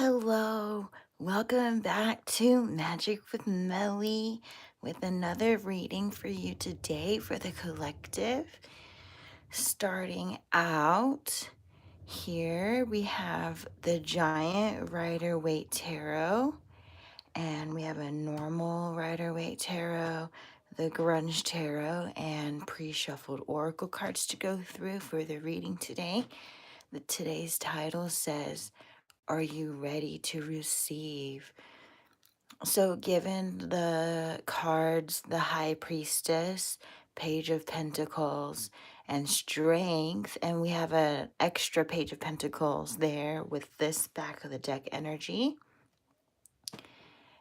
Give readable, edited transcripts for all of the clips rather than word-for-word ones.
Hello, welcome back to Magic with Melly with another reading for you today for the collective. Starting out here, we have the Giant Rider-Waite Tarot, and we have a normal Rider-Waite Tarot, the Grunge Tarot, and pre-shuffled Oracle cards to go through for the reading today. Today's title says, "Are you ready to receive?" So, given the cards, the High Priestess, Page of Pentacles, and Strength, and we have an extra Page of Pentacles there with this back of the deck energy,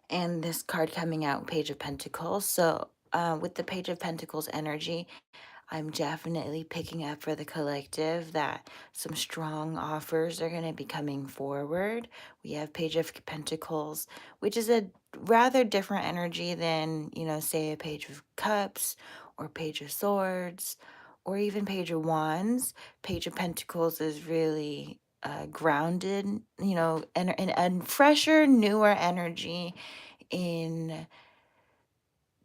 and this card coming out, Page of Pentacles. So, with the Page of Pentacles energy, I'm definitely picking up for the collective that some strong offers are going to be coming forward. We have Page of Pentacles, which is a rather different energy than, say a Page of Cups or Page of Swords or even Page of Wands. Page of Pentacles is really grounded, and fresher, newer energy in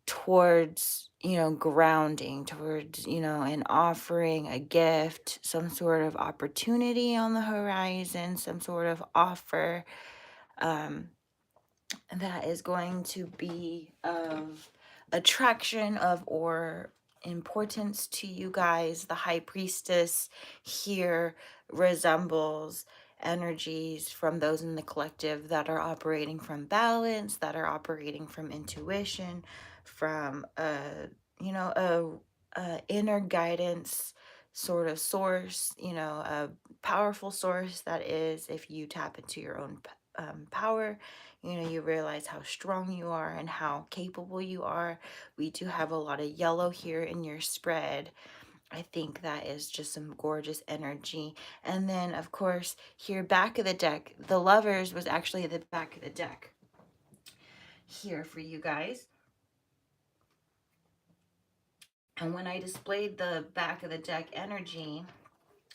towards grounding, towards an offering, a gift, some sort of opportunity on the horizon, some sort of offer um, that is going to be of attraction of or importance to you guys. The High Priestess here resembles energies from those in the collective that are operating from balance, that are operating from intuition, from a inner guidance sort of source, a powerful source that is, if you tap into your own power, you realize how strong you are and how capable you are. We do have a lot of yellow here in your spread. I think that is just some gorgeous energy. And then, of course, here back of the deck, the Lovers was actually the back of the deck here for you guys. And when I displayed the back of the deck energy,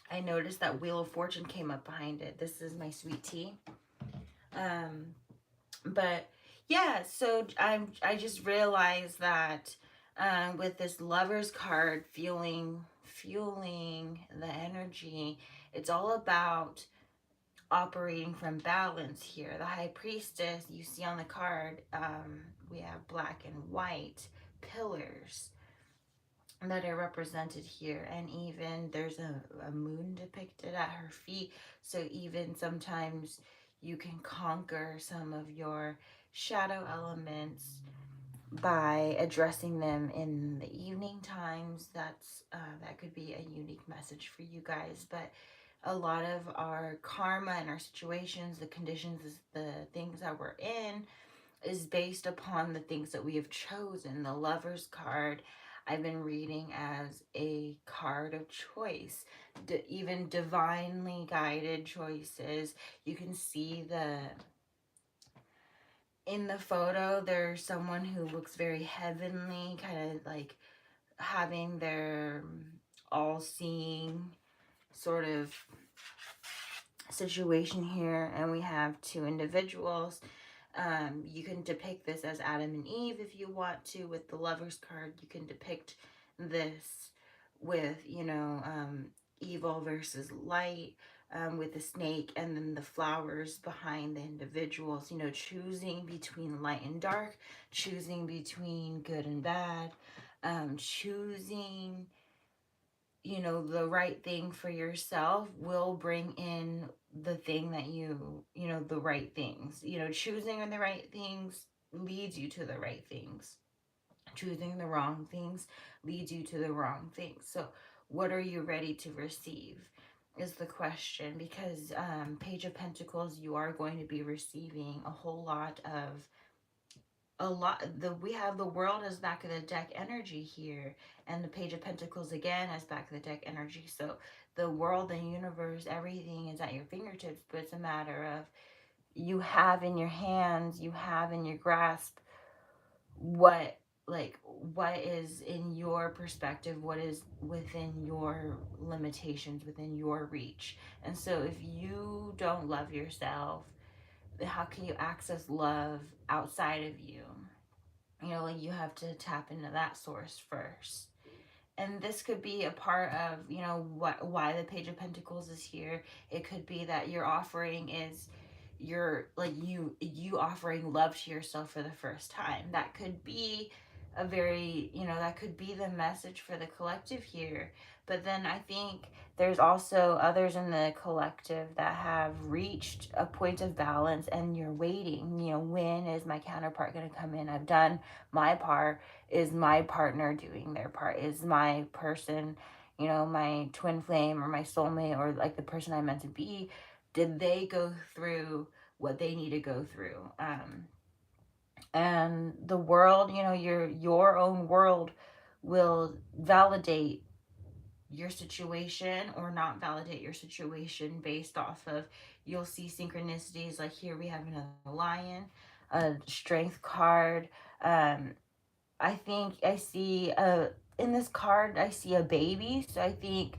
I noticed that Wheel of Fortune came up behind it. This is my sweet tea. But yeah, so I just realized that with this Lovers card fueling the energy, it's all about operating from balance here. The High Priestess, you see on the card, we have black and white pillars that are represented here, and even there's a moon depicted at her feet. So even sometimes you can conquer some of your shadow elements by addressing them in the evening times. That could be a unique message for you guys. But a lot of our karma and our situations, the conditions, the things that we're in, is based upon the things that we have chosen. The Lovers card I've been reading as a card of choice, even divinely guided choices. You can see in the photo, there's someone who looks very heavenly, kind of like having their all-seeing sort of situation here, and we have two individuals. You can depict this as Adam and Eve if you want to. With the Lovers card, you can depict this with, evil versus light, with the snake and then the flowers behind the individuals, choosing between light and dark, choosing between good and bad, choosing the right thing for yourself will bring in the thing that the right things. Choosing the right things leads you to the right things. Choosing the wrong things leads you to the wrong things. So what are you ready to receive is the question, because Page of Pentacles, you are going to be receiving a whole lot of we have the World as back of the deck energy here, and the Page of Pentacles again as back of the deck energy. So the world, the universe, everything is at your fingertips, but it's a matter of you have in your hands, you have in your grasp what is in your perspective, what is within your limitations, within your reach. And so if you don't love yourself, how can you access love outside of you? You know, like you have to tap into that source first. And this could be a part of, you know, what why the Page of Pentacles is here. It could be that your offering is you're like you offering love to yourself for the first time. That could be a very, you know, that could be the message for the collective here. But then I think there's also others in the collective that have reached a point of balance and you're waiting, you know, when is my counterpart going to come in? I've done my part. Is my partner doing their part? Is my person, you know, my twin flame or my soulmate or like the person I'm meant to be, did they go through what they need to go through? And the world, you know, your own world will validate your situation or not validate your situation based off of, you'll see synchronicities. Like here we have another lion, a strength card. I think I see in this card I see a baby. So I think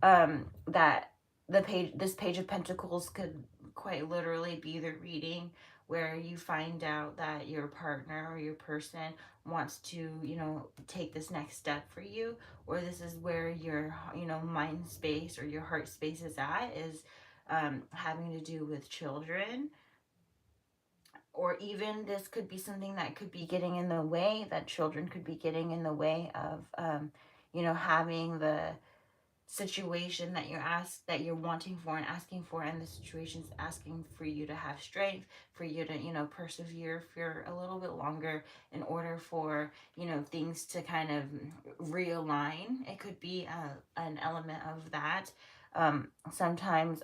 that this page of pentacles could quite literally be the reading where you find out that your partner or your person wants to, you know, take this next step for you, or this is where your, you know, mind space or your heart space is at, is having to do with children. Or even this could be something that could be getting in the way, that children could be getting in the way of, you know, having the situation that you're wanting for and asking for, and the situation's asking for you to have strength, for you to, you know, persevere for a little bit longer in order for, you know, things to kind of realign. It could be an element of that. Sometimes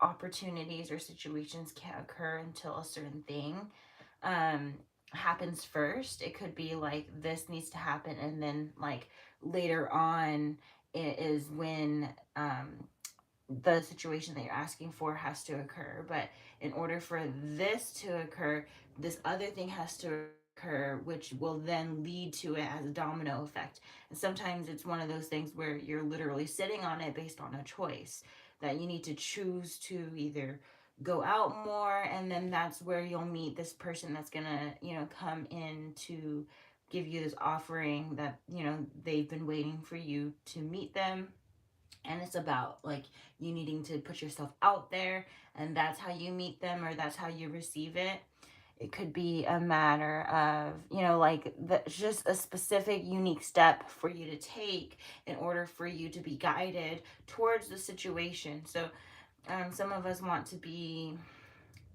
opportunities or situations can't occur until a certain thing um happens first. It could be like this needs to happen, and then like later on it is when the situation that you're asking for has to occur. But in order for this to occur, this other thing has to occur, which will then lead to it as a domino effect. And sometimes it's one of those things where you're literally sitting on it based on a choice that you need to choose to either go out more, and then that's where you'll meet this person that's gonna, you know, come in to give you this offering that, you know, they've been waiting for you to meet them. And it's about like you needing to put yourself out there, and that's how you meet them or that's how you receive it. It could be a matter of, you know, like just a specific unique step for you to take in order for you to be guided towards the situation. So some of us want to be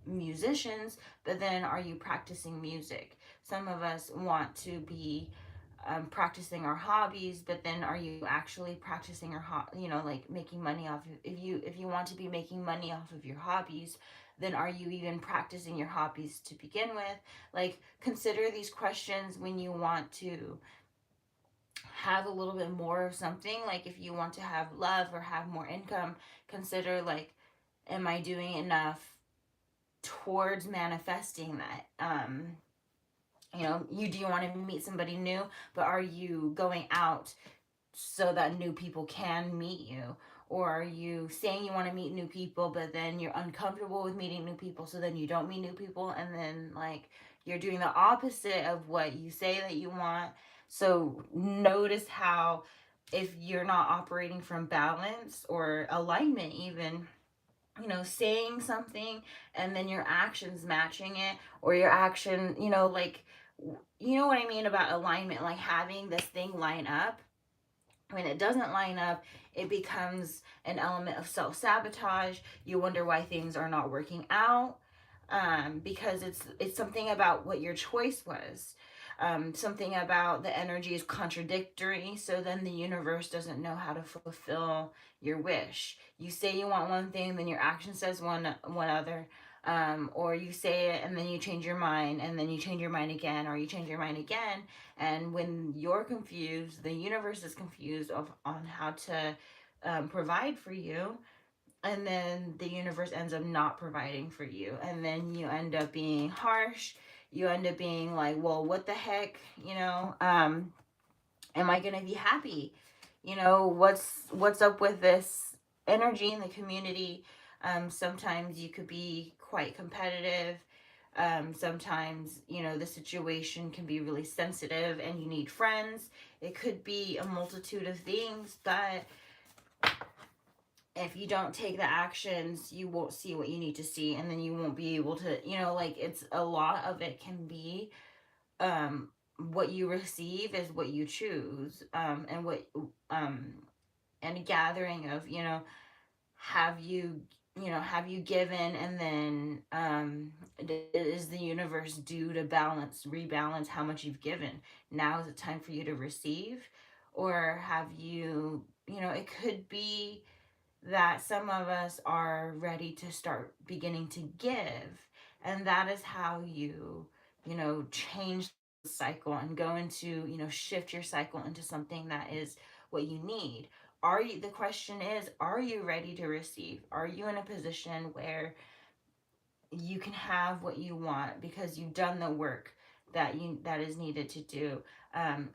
musicians, but then are you practicing music? Some of us want to be practicing our hobbies, but then are you actually practicing your you know, like making money off of, if you want to be making money off of your hobbies, then are you even practicing your hobbies to begin with? Like, consider these questions when you want to have a little bit more of something. Like if you want to have love or have more income, consider like, am I doing enough towards manifesting that? You know, you do, you want to meet somebody new, but are you going out so that new people can meet you? Or are you saying you want to meet new people, but then you're uncomfortable with meeting new people, so then you don't meet new people, and then like you're doing the opposite of what you say that you want. So notice how, if you're not operating from balance or alignment, even, you know, saying something and then your actions matching it, or your action, you know, like, you know what I mean about alignment, like having this thing line up. When it doesn't line up, it becomes an element of self-sabotage. You wonder why things are not working out, because it's something about what your choice was. Something about the energy is contradictory, so then the universe doesn't know how to fulfill your wish. You say you want one thing, then your action says one other. Or you say it and then you change your mind, and then you change your mind again, or you change your mind again. And when you're confused, the universe is confused on how to provide for you, and then the universe ends up not providing for you, and then you end up being harsh. You end up being like, well, what the heck, you know? Am I gonna be happy? You know, what's up with this energy in the community? Sometimes you could be quite competitive. Sometimes, you know, the situation can be really sensitive and you need friends. It could be a multitude of things, but if you don't take the actions, you won't see what you need to see, and then you won't be able to, you know, like, it's a lot of it can be, what you receive is what you choose, and what, um, and a gathering of, you know, have you, you know, have you given, and then, is the universe due to rebalance how much you've given? Now is it time for you to receive? Or have you, you know, it could be that some of us are ready to start beginning to give, and that is how you know, change the cycle and go into, you know, shift your cycle into something that is what you need. The question is, are you ready to receive? Are you in a position where you can have what you want because you've done the work that is needed to do?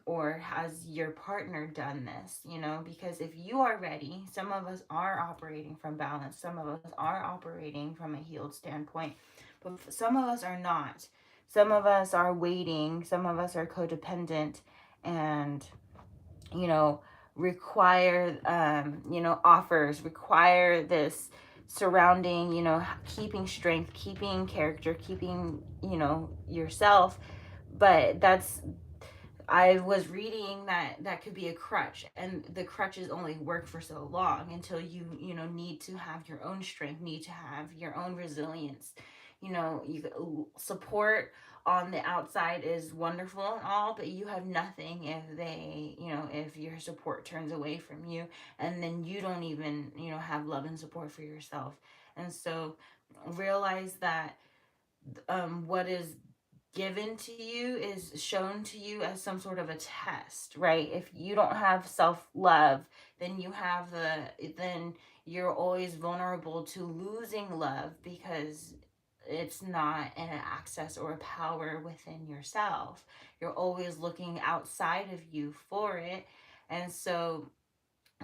Or has your partner done this? You know, because if you are ready, some of us are operating from balance, some of us are operating from a healed standpoint, but some of us are not. Some of us are waiting, some of us are codependent, and, you know, require, you know, offers, require this surrounding, you know, keeping strength, keeping character, keeping, you know, yourself. But that's, I was reading that that could be a crutch, and the crutches only work for so long until you know, need to have your own strength, need to have your own resilience. You know, you support on the outside is wonderful and all, but you have nothing if they, you know, if your support turns away from you, and then you don't even, you know, have love and support for yourself. And so realize that, what is given to you is shown to you as some sort of a test, right? If you don't have self-love, then then you're always vulnerable to losing love, because it's not an access or a power within yourself. You're always looking outside of you for it. And so,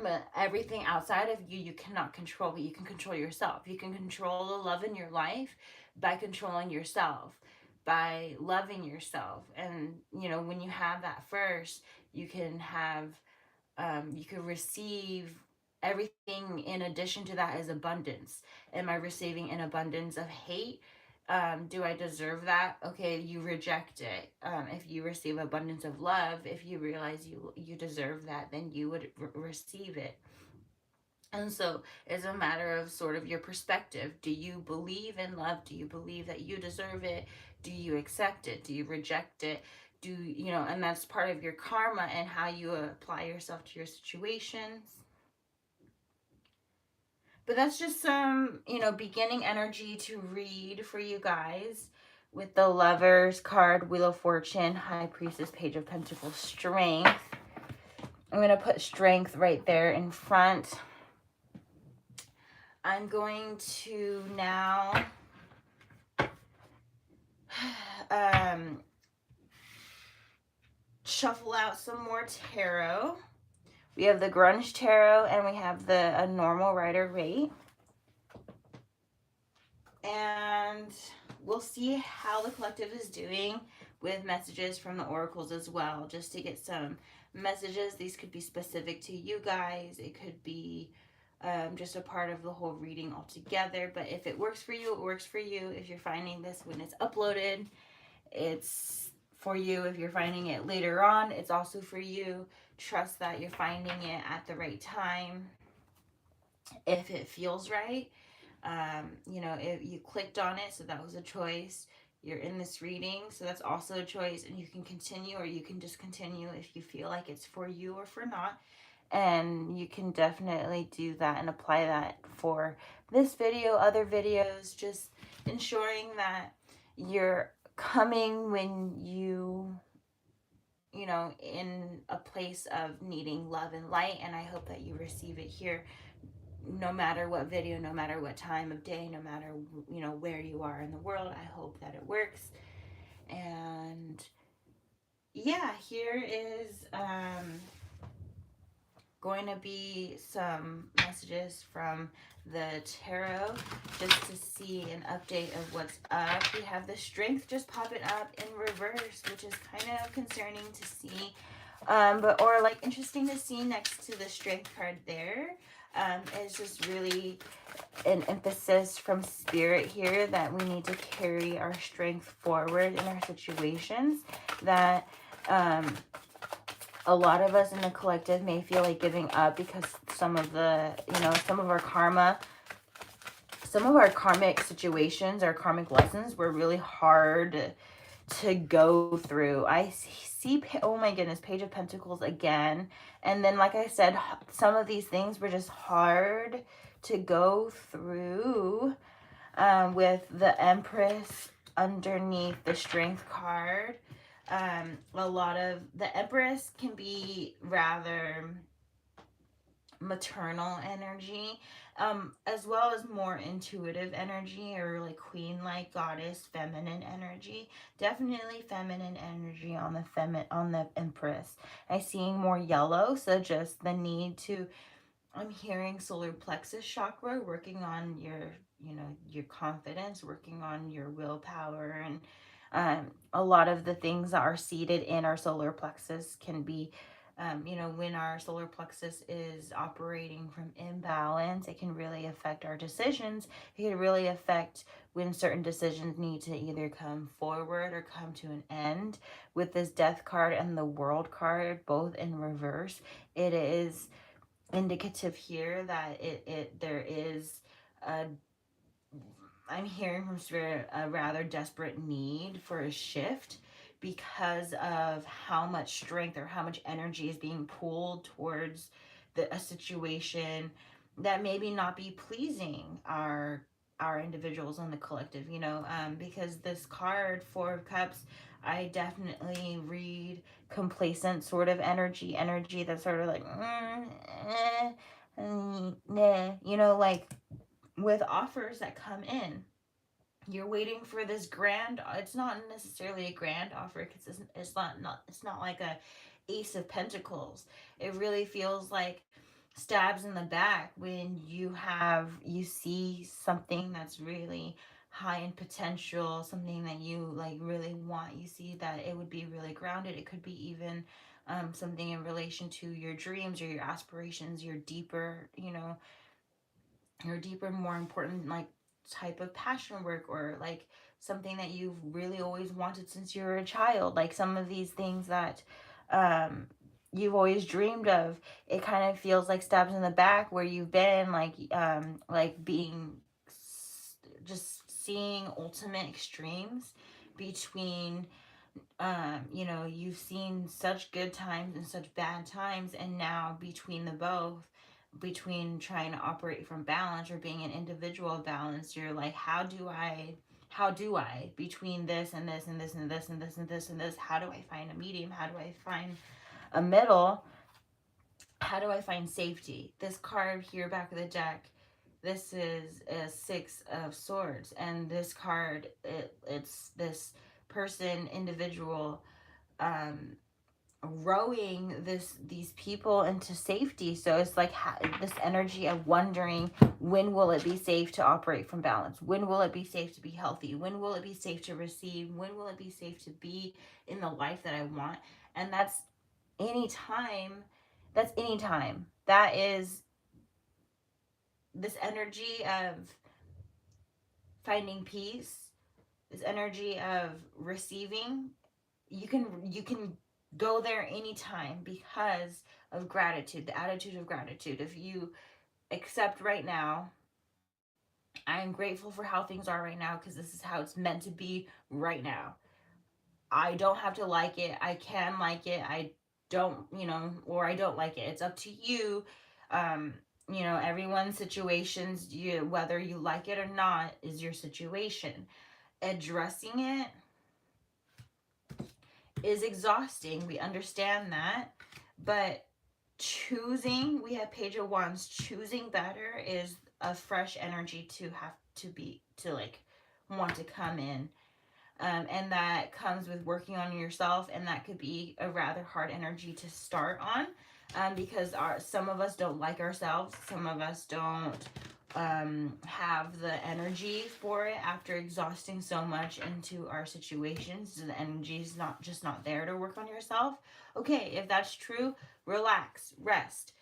but everything outside of you cannot control, but you can control yourself. You can control the love in your life by controlling yourself, by loving yourself. And, you know, when you have that first, you can have, you can receive everything in addition to that is abundance. Am I receiving an abundance of hate? Do I deserve that? Okay, you reject it. If you receive abundance of love, if you realize you deserve that, then you would receive it. And so it's a matter of sort of your perspective. Do you believe in love? Do you believe that you deserve it? Do you accept it? Do you reject it? Do you know? And that's part of your karma and how you apply yourself to your situations. But that's just some, you know, beginning energy to read for you guys with the Lovers card, Wheel of Fortune, High Priestess, Page of Pentacles, Strength. I'm going to put Strength right there in front. I'm going to now shuffle out some more tarot. We have the Grunge Tarot and we have the Normal Rider Waite. And we'll see how the collective is doing with messages from the oracles as well, just to get some messages. These could be specific to you guys. It could be just a part of the whole reading altogether. But if it works for you, it works for you. If you're finding this when it's uploaded, it's for you. If you're finding it later on, it's also for you. Trust that you're finding it at the right time, if it feels right. You know, if you clicked on it, so that was a choice. You're in this reading, so that's also a choice, and you can continue or you can discontinue if you feel like it's for you or for not. And you can definitely do that and apply that for this video, other videos, just ensuring that you're coming when you know, in a place of needing love and light. And I hope that you receive it here, no matter what video, no matter what time of day, no matter, you know, where you are in the world. I hope that it works. And yeah, here is going to be some messages from the tarot just to see an update of what's up. We have the strength just popping up in reverse, which is kind of concerning to see. But or like interesting to see next to the strength card there. It's just really an emphasis from spirit here that we need to carry our strength forward in our situations, that a lot of us in the collective may feel like giving up because some of the, some of our karma, some of our karmic situations, our karmic lessons were really hard to go through. I see, oh my goodness, Page of Pentacles again. And then, like I said, some of these things were just hard to go through, with the Empress underneath the Strength card. A lot of the Empress can be rather maternal energy, as well as more intuitive energy, or like queen-like goddess feminine energy. Definitely feminine energy on the Empress. I'm seeing more yellow, so just the need to, I'm hearing solar plexus chakra, working on your, your confidence, working on your willpower, and a lot of the things that are seated in our solar plexus can be, when our solar plexus is operating from imbalance, it can really affect our decisions. It can really affect when certain decisions need to either come forward or come to an end. With this Death card and the World card, both in reverse, it is indicative here that there is a, I'm hearing from spirit, a rather desperate need for a shift because of how much strength or how much energy is being pulled towards a situation that maybe not be pleasing our individuals in the collective, because this card, Four of Cups, I definitely read complacent sort of energy that's sort of like, nah, like with offers that come in. You're waiting for this grand, it's not necessarily a grand offer because it's not like a Ace of Pentacles. It really feels like stabs in the back when you see something that's really high in potential, something that you like really want. You see that it would be really grounded. It could be even something in relation to your dreams or your aspirations, your deeper, more important, like, type of passion work, or like something that you've really always wanted since you were a child, like some of these things that you've always dreamed of. It kind of feels like stabs in the back where you've been like being just seeing ultimate extremes between, you've seen such good times and such bad times, and now between the both, between trying to operate from balance or being an individual balance, you're like, how do I between this and this and this and this and this and this and this, how do I find a medium, how do I find a middle, how do I find safety? This card here, back of the deck, this is a Six of Swords, and this card, it's this person, individual, um rowing these people into safety. So it's like this energy of wondering, when will it be safe to operate from balance, when will it be safe to be healthy, when will it be safe to receive, when will it be safe to be in the life that I want. And that's anytime. That is this energy of finding peace, this energy of receiving. You can go there anytime because of gratitude, the attitude of gratitude. If you accept right now, I am grateful for how things are right now because this is how it's meant to be right now. I don't have to like it. I can like it. I don't, or I don't like it. It's up to you. Um, everyone's situations, whether you like it or not, is your situation. Addressing it is exhausting. We understand that. But choosing, we have Page of Wands, choosing better is a fresh energy to have to like want to come in. And that comes with working on yourself, and that could be a rather hard energy to start on. because some of us don't like ourselves. Some of us don't have the energy for it after exhausting so much into our situations. The energy is not there to work on yourself. Okay, if that's true, relax, rest,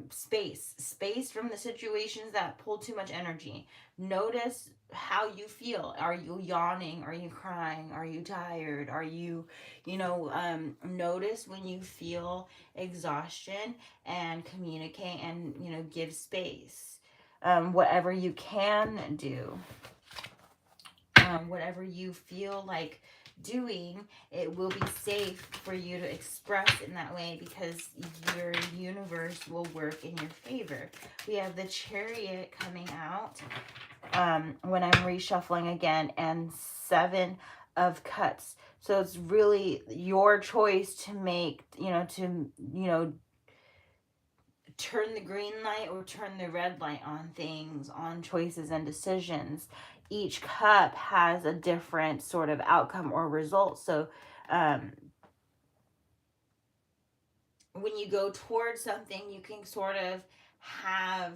space from the situations that pull too much energy. Notice how you feel. Are you yawning? Are you crying? Are you tired? Are you, notice when you feel exhaustion, and communicate, and give space. Whatever you can do, whatever you feel like doing, it will be safe for you to express in that way, because your universe will work in your favor. We have the Chariot coming out when I'm reshuffling again, and 7 of Cups. So it's really your choice to make, turn the green light or turn the red light on things, on choices and decisions. Each cup has a different sort of outcome or result. So when you go towards something, you can sort of have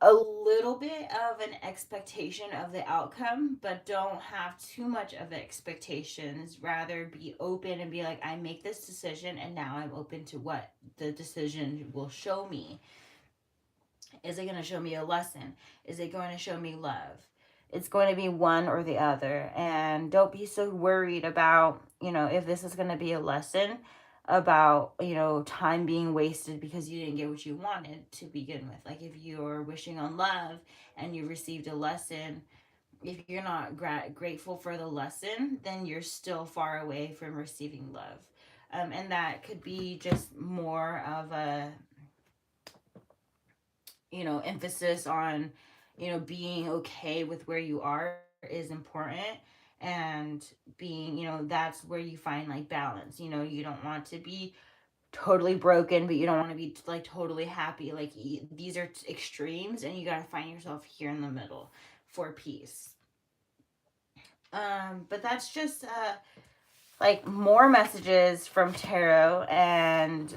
a little bit of an expectation of the outcome, but don't have too much of expectations. Rather be open and be like, I make this decision, and now I'm open to what the decision will show me. Is it going to show me a lesson? Is it going to show me love? It's going to be one or the other. And don't be so worried about, if this is going to be a lesson about, time being wasted because you didn't get what you wanted to begin with. Like if you're wishing on love and you received a lesson, if you're not grateful for the lesson, then you're still far away from receiving love. And that could be just more of a emphasis on, being okay with where you are is important. And being, that's where you find like balance. You don't want to be totally broken, but you don't want to be like totally happy. Like these are extremes, and you got to find yourself here in the middle for peace. But that's just like more messages from tarot. And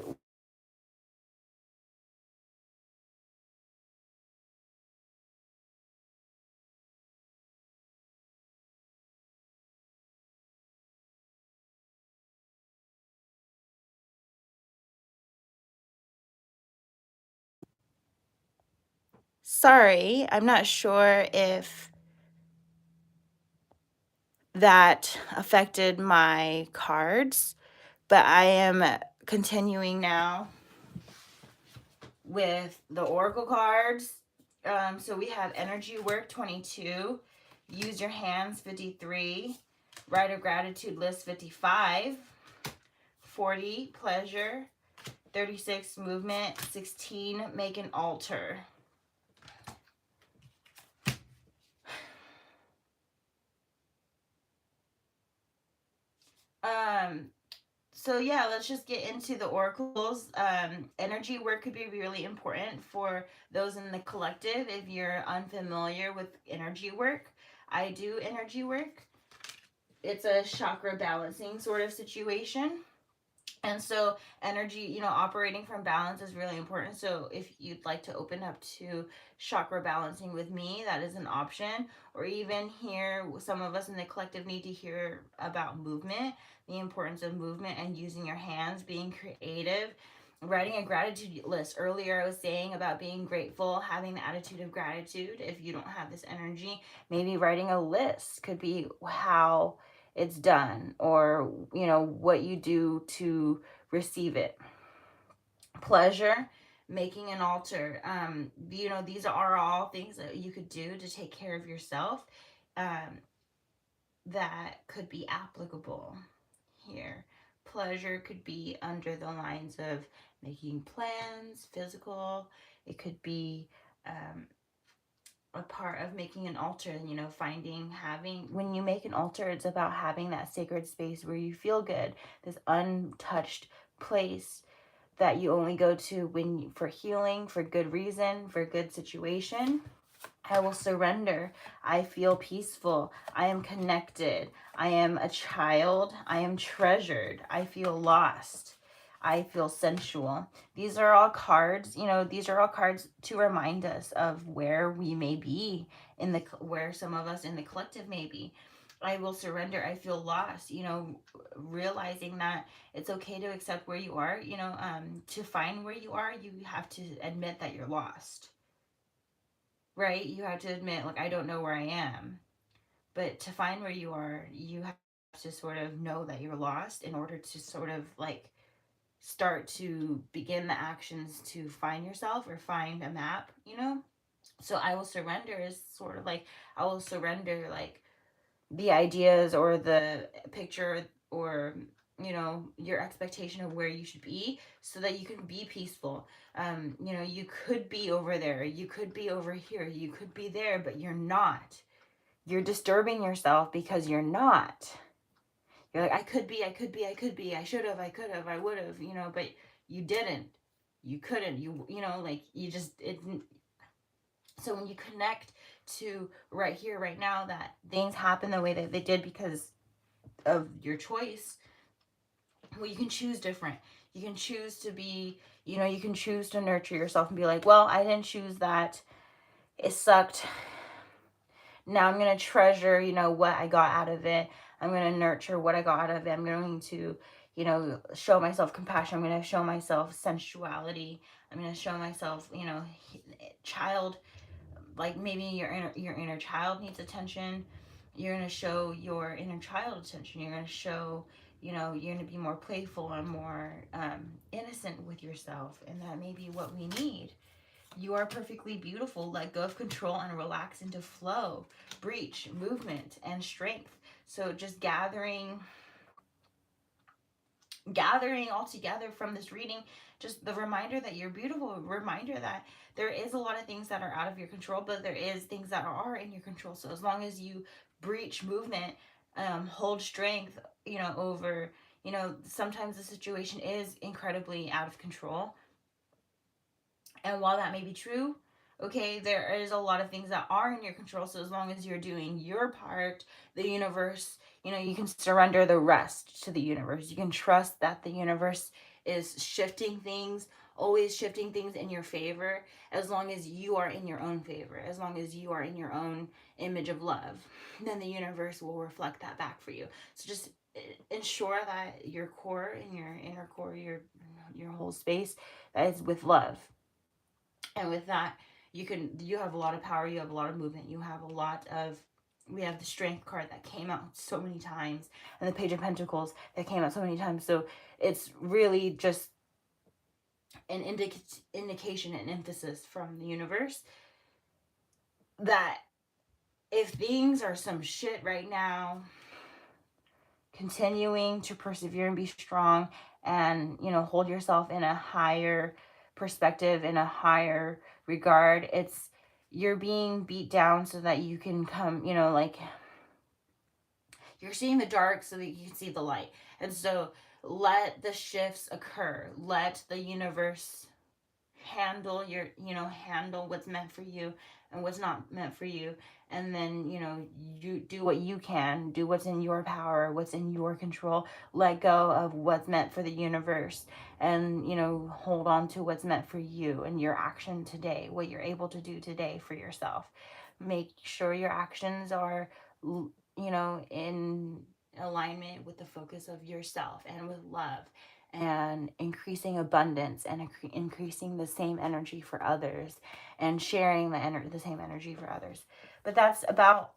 sorry, I'm not sure if that affected my cards, but I am continuing now with the oracle cards. So we have energy work 22, use your hands 53, write a gratitude list 55, 40 pleasure, 36 movement, 16 make an altar. So yeah, let's just get into the oracles. Energy work could be really important for those in the collective. If you're unfamiliar with energy work, I do energy work. It's a chakra balancing sort of situation. And so energy, operating from balance is really important. So if you'd like to open up to chakra balancing with me, that is an option. Or even here, some of us in the collective need to hear about movement, the importance of movement and using your hands, being creative, writing a gratitude list. Earlier I was saying about being grateful, having the attitude of gratitude. If you don't have this energy, maybe writing a list could be how it's done, or what you do to receive it. Pleasure, making an altar. These are all things that you could do to take care of yourself, that could be applicable here. Pleasure could be under the lines of making plans, physical. It could be a part of making an altar, when you make an altar, it's about having that sacred space where you feel good, this untouched place that you only go to for healing, for good reason, for good situation. I will surrender. I feel peaceful. I am connected. I am a child. I am treasured. I feel lost. I feel sensual. These are all cards, these are all cards to remind us of where we may be where some of us in the collective may be. I will surrender. I feel lost, realizing that it's okay to accept where you are, to find where you are, you have to admit that you're lost, right? You have to admit, like, I don't know where I am. But to find where you are, you have to sort of know that you're lost in order to sort of like start to begin the actions to find yourself or find a map. So I will surrender is sort of like, I will surrender like the ideas or the picture or your expectation of where you should be so that you can be peaceful. You could be over there, you could be over here, you could be there, but you're not. You're disturbing yourself because you're not. You're like, I could be, I could be, I could be, I should have, I could have, I would have, but you didn't. You couldn't. Like you just it. So when you connect to right here, right now, that things happen the way that they did because of your choice, well, you can choose different. You can choose to be, you can choose to nurture yourself and be like, well, I didn't choose that. It sucked. Now I'm going to treasure, what I got out of it. I'm going to nurture what I got out of it. I'm going to, show myself compassion. I'm going to show myself sensuality. I'm going to show myself, child, like maybe your inner child needs attention. You're going to show your inner child attention. You're going to show, you're going to be more playful and more innocent with yourself. And that may be what we need. You are perfectly beautiful. Let go of control and relax into flow, breach, movement, and strength. So just gathering all together from this reading, just the reminder that you're beautiful, a reminder that there is a lot of things that are out of your control, but there is things that are in your control. So as long as you breach movement, hold strength, over, sometimes the situation is incredibly out of control. And while that may be true, okay, there is a lot of things that are in your control. So as long as you're doing your part, the universe, you can surrender the rest to the universe. You can trust that the universe is shifting things, always shifting things in your favor, as long as you are in your own favor, as long as you are in your own image of love, then the universe will reflect that back for you. So just ensure that your core and your inner core, your whole space, that is with love. And with that, you have a lot of power, you have a lot of movement, you have a lot of, we have the strength card that came out so many times, and the page of pentacles that came out so many times. So it's really just an indication and emphasis from the universe that if things are some shit right now, continuing to persevere and be strong and hold yourself in a higher perspective, in a higher regard. It's, you're being beat down so that you can come, like you're seeing the dark so that you can see the light. And so let the shifts occur, let the universe handle handle what's meant for you and what's not meant for you. And then you do what you can do, what's in your power, what's in your control. Let go of what's meant for the universe, and hold on to what's meant for you and your action today, what you're able to do today for yourself. Make sure your actions are in alignment with the focus of yourself and with love, and increasing abundance, and increasing the same energy for others, and sharing the same energy for others. But that's about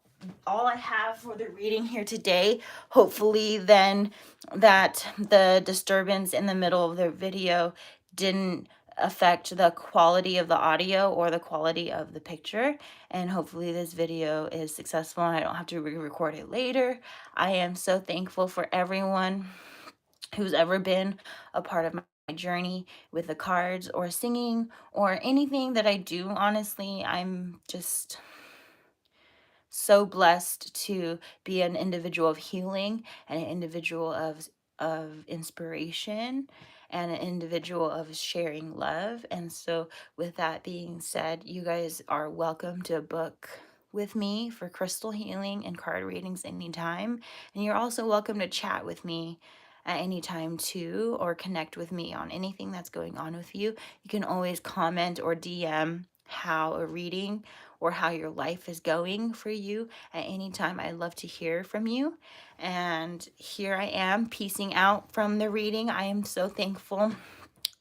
all I have for the reading here today. Hopefully then that the disturbance in the middle of the video didn't affect the quality of the audio or the quality of the picture, and hopefully this video is successful and I don't have to re-record it later. I am so thankful for everyone who's ever been a part of my journey with the cards or singing or anything that I do. Honestly, I'm just so blessed to be an individual of healing, and an individual of inspiration, and an individual of sharing love. And so with that being said, you guys are welcome to book with me for crystal healing and card readings anytime. And you're also welcome to chat with me at any time too, or connect with me on anything that's going on with you. You can always comment or DM how a reading or how your life is going for you at any time. I'd love to hear from you. And here I am, piecing out from the reading. I am so thankful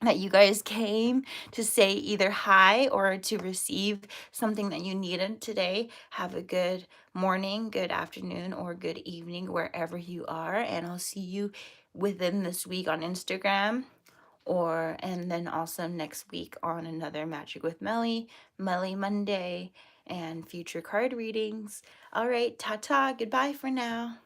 that you guys came to say either hi or to receive something that you needed today. Have a good morning, good afternoon, or good evening wherever you are. And I'll see you within this week on Instagram, or and then also next week on another Magic with Melly, Melly Monday, and future card readings. All right, ta-ta, goodbye for now.